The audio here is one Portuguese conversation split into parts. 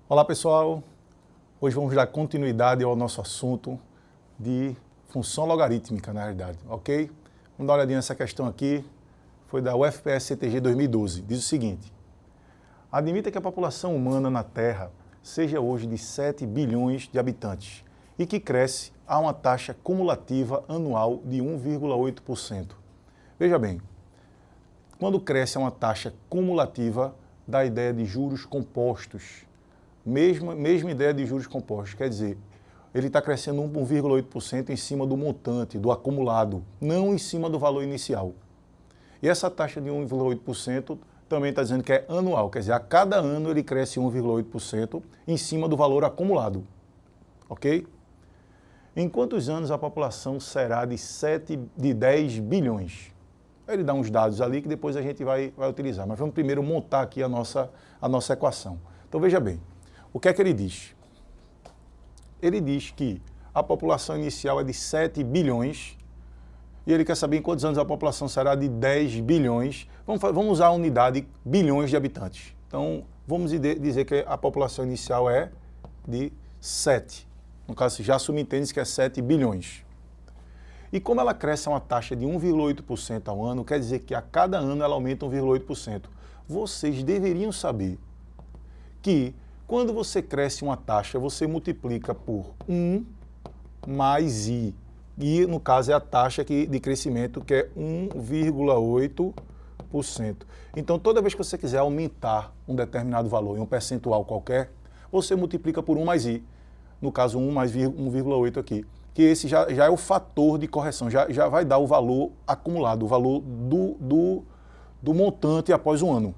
Olá pessoal, hoje vamos dar continuidade ao nosso assunto de função logarítmica, na realidade, ok? Vamos dar uma olhadinha nessa questão aqui, foi da UFPS-CTG 2012, diz o seguinte: admita que a população humana na Terra seja hoje de 7 bilhões de habitantes e que cresce a uma taxa cumulativa anual de 1,8%. Veja bem, quando cresce a uma taxa cumulativa, dá a ideia de juros compostos. Mesma ideia de juros compostos, quer dizer, ele está crescendo 1,8% em cima do montante, do acumulado, não em cima do valor inicial. E essa taxa de 1,8% também está dizendo que é anual, quer dizer, a cada ano ele cresce 1,8% em cima do valor acumulado, ok? Em quantos anos a população será de 10 bilhões? Ele dá uns dados ali que depois a gente vai utilizar, mas vamos primeiro montar aqui a nossa equação. Então veja bem. O que é que ele diz? Ele diz que a população inicial é de 7 bilhões e ele quer saber em quantos anos a população será de 10 bilhões. Vamos usar a unidade bilhões de habitantes. Então, vamos dizer que a população inicial é de 7. No caso, já subentende que é 7 bilhões. E como ela cresce a uma taxa de 1,8% ao ano, quer dizer que a cada ano ela aumenta 1,8%. Vocês deveriam saber que quando você cresce uma taxa, você multiplica por 1 mais i. E, no caso, é a taxa de crescimento, que é 1,8%. Então, toda vez que você quiser aumentar um determinado valor em um percentual qualquer, você multiplica por 1 mais i. No caso, 1 mais 1,8 aqui. Que esse já é o fator de correção, já vai dar o valor acumulado, o valor do montante após um ano.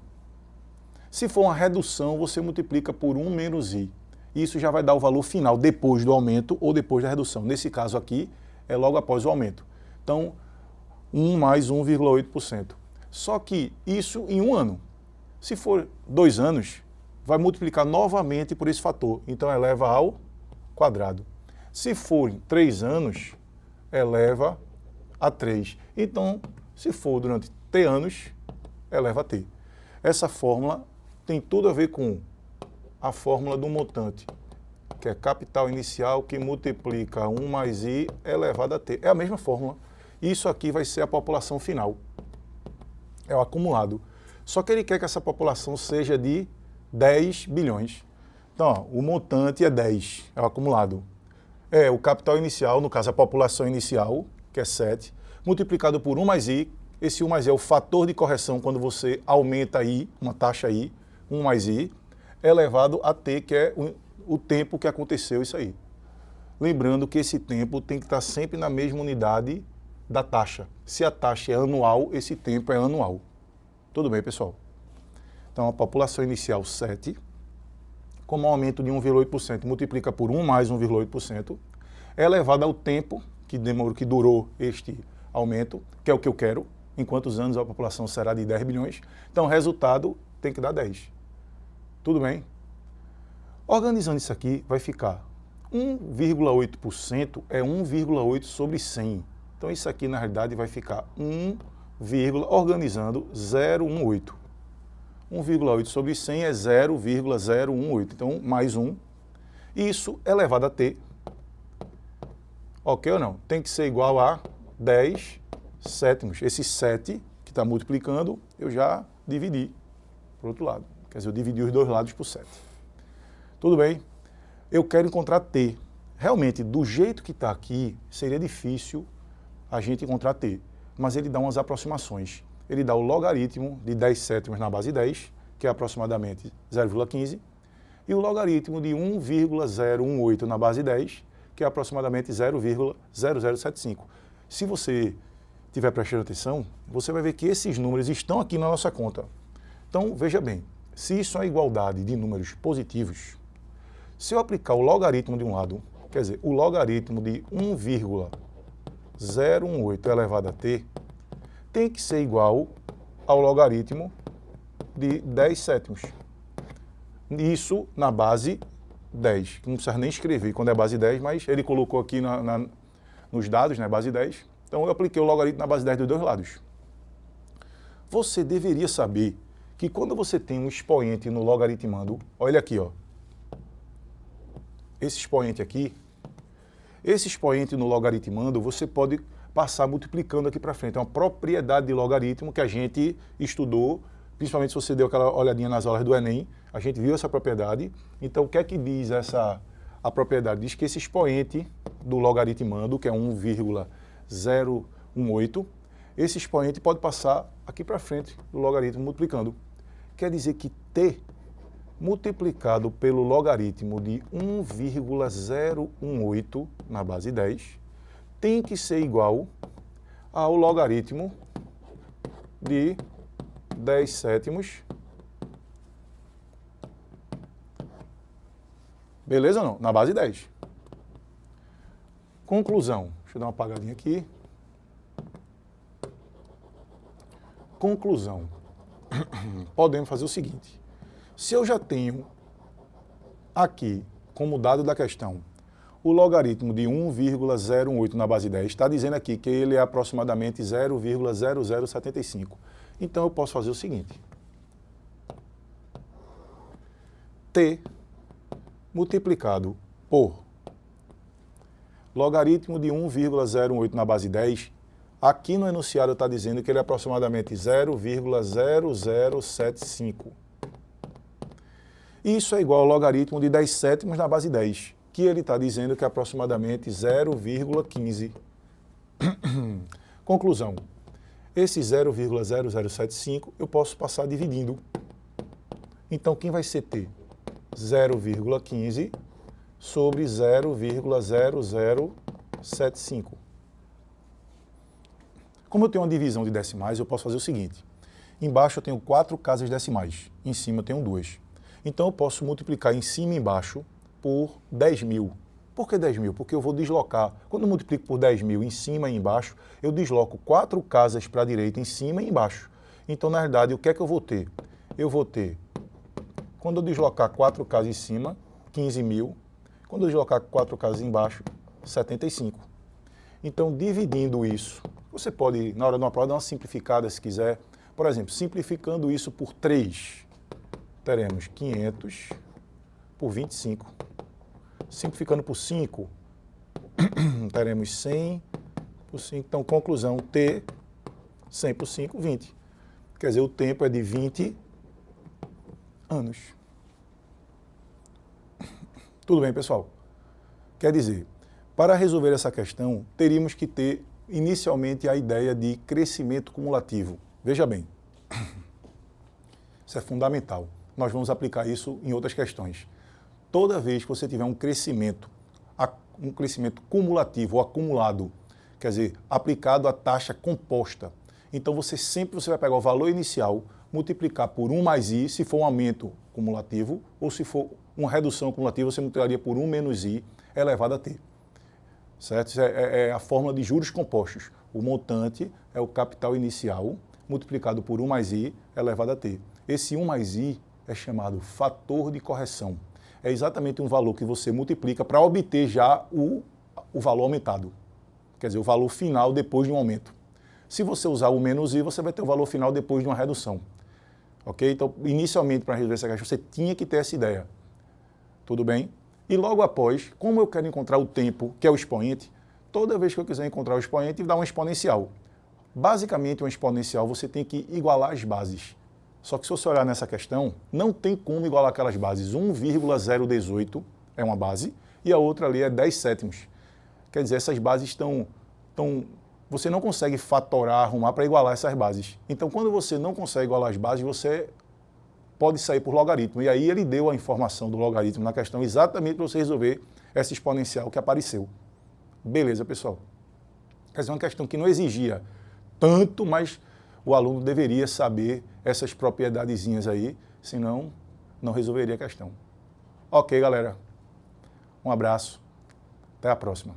Se for uma redução, você multiplica por 1 menos i. Isso já vai dar o valor final depois do aumento ou depois da redução. Nesse caso aqui, é logo após o aumento. Então, 1 mais 1,8%. Só que isso em um ano. Se for 2 anos, vai multiplicar novamente por esse fator. Então, eleva ao quadrado. Se for 3 anos, eleva a 3. Então, se for durante t anos, eleva a t. Essa fórmula tem tudo a ver com a fórmula do montante, que é capital inicial que multiplica 1 mais i elevado a t. É a mesma fórmula. Isso aqui vai ser a população final. É o acumulado. Só que ele quer que essa população seja de 10 bilhões. Então, ó, o montante é 10, é o acumulado. É o capital inicial, no caso a população inicial, que é 7, multiplicado por 1 mais i. Esse 1 mais i é o fator de correção quando você aumenta i, uma taxa i, 1 mais i, elevado a t, que é o tempo que aconteceu isso aí. Lembrando que esse tempo tem que estar sempre na mesma unidade da taxa. Se a taxa é anual, esse tempo é anual. Tudo bem, pessoal? Então, a população inicial 7, como aumento de 1,8%, multiplica por 1 mais 1,8%, é elevado ao tempo que durou este aumento, que é o que eu quero, em quantos anos a população será de 10 bilhões. Então, o resultado tem que dar 10. Tudo bem? Organizando isso aqui, vai ficar 1,8% é 1,8 sobre 100. Então, isso aqui, na realidade, vai ficar organizando 0,18. 1,8 sobre 100 é 0,018. Então, mais 1. Isso elevado a t. Ok ou não? Tem que ser igual a 10 sétimos. Esse 7 que está multiplicando, eu já dividi para o outro lado. Quer dizer, eu dividi os dois lados por 7. Tudo bem? Eu quero encontrar t. Realmente, do jeito que está aqui, seria difícil a gente encontrar t. Mas ele dá umas aproximações. Ele dá o logaritmo de 10 sétimos na base 10, que é aproximadamente 0,15, e o logaritmo de 1,018 na base 10, que é aproximadamente 0,0075. Se você estiver prestando atenção, você vai ver que esses números estão aqui na nossa conta. Então, veja bem, se isso é igualdade de números positivos, se eu aplicar o logaritmo de um lado, quer dizer, o logaritmo de 1,018 elevado a t, tem que ser igual ao logaritmo de 10 sétimos. Isso na base 10, que não precisa nem escrever quando é base 10, mas ele colocou aqui nos dados, né, base 10. Então eu apliquei o logaritmo na base 10 dos dois lados. Você deveria saber que quando você tem um expoente no logaritmando, olha aqui, ó, esse expoente aqui, esse expoente no logaritmando, você pode passar multiplicando aqui para frente. É uma propriedade de logaritmo que a gente estudou, principalmente se você deu aquela olhadinha nas aulas do Enem, a gente viu essa propriedade. Então, o que é que diz a propriedade? Diz que esse expoente do logaritmando, que é 1,018, esse expoente pode passar aqui para frente do logaritmo multiplicando. Quer dizer que t multiplicado pelo logaritmo de 1,018 na base 10 tem que ser igual ao logaritmo de 10 sétimos. Beleza ou não? Na base 10. Conclusão. Deixa eu dar uma apagadinha aqui. Conclusão. Podemos fazer o seguinte. Se eu já tenho aqui, como dado da questão, o logaritmo de 1,018 na base 10, está dizendo aqui que ele é aproximadamente 0,0075. Então eu posso fazer o seguinte. T multiplicado por logaritmo de 1,08 na base 10, aqui no enunciado está dizendo que ele é aproximadamente 0,0075. Isso é igual ao logaritmo de 10 sétimos na base 10, que ele está dizendo que é aproximadamente 0,15. Conclusão. Esse 0,0075 eu posso passar dividindo. Então, quem vai ser T? 0,15 sobre 0,0075. Como eu tenho uma divisão de decimais, eu posso fazer o seguinte. Embaixo eu tenho 4 casas decimais, em cima eu tenho 2. Então eu posso multiplicar em cima e embaixo por 10.000. Por que 10.000? Porque eu vou deslocar. Quando eu multiplico por 10.000 em cima e embaixo, eu desloco 4 casas para a direita em cima e embaixo. Então, na verdade, o que é que eu vou ter? Eu vou ter, quando eu deslocar 4 casas em cima, 15.000. Quando eu deslocar 4 casas embaixo, 75. Então, dividindo isso, você pode, na hora de uma prova, dar uma simplificada se quiser. Por exemplo, simplificando isso por 3, teremos 500 por 25. Simplificando por 5, teremos 100 por 5. Então, conclusão, T, 100 por 5, 20. Quer dizer, o tempo é de 20 anos. Tudo bem, pessoal? Quer dizer, para resolver essa questão, teríamos que ter inicialmente a ideia de crescimento cumulativo. Veja bem, isso é fundamental. Nós vamos aplicar isso em outras questões. Toda vez que você tiver um crescimento cumulativo ou acumulado, quer dizer, aplicado à taxa composta, então você vai pegar o valor inicial, multiplicar por 1 mais i, se for um aumento cumulativo, ou se for uma redução cumulativa, você multiplicaria por 1 menos i elevado a t. Certo? Isso é a fórmula de juros compostos. O montante é o capital inicial multiplicado por 1 mais i elevado a t. Esse 1 mais i é chamado fator de correção. É exatamente um valor que você multiplica para obter já o valor aumentado. Quer dizer, o valor final depois de um aumento. Se você usar o menos i, você vai ter o valor final depois de uma redução. Ok? Então, inicialmente, para resolver essa questão, você tinha que ter essa ideia. Tudo bem? E logo após, como eu quero encontrar o tempo, que é o expoente, toda vez que eu quiser encontrar o expoente, dá uma exponencial. Basicamente, uma exponencial, você tem que igualar as bases. Só que se você olhar nessa questão, não tem como igualar aquelas bases. 1,018 é uma base e a outra ali é 10 sétimos. Quer dizer, essas bases estão... Você não consegue fatorar, arrumar para igualar essas bases. Então, quando você não consegue igualar as bases, você pode sair por logaritmo. E aí ele deu a informação do logaritmo na questão exatamente para você resolver essa exponencial que apareceu. Beleza, pessoal? Quer dizer, uma questão que não exigia tanto, mas o aluno deveria saber essas propiedadezinhas aí, senão não resolveria a questão. Ok, galera. Um abraço. Até a próxima.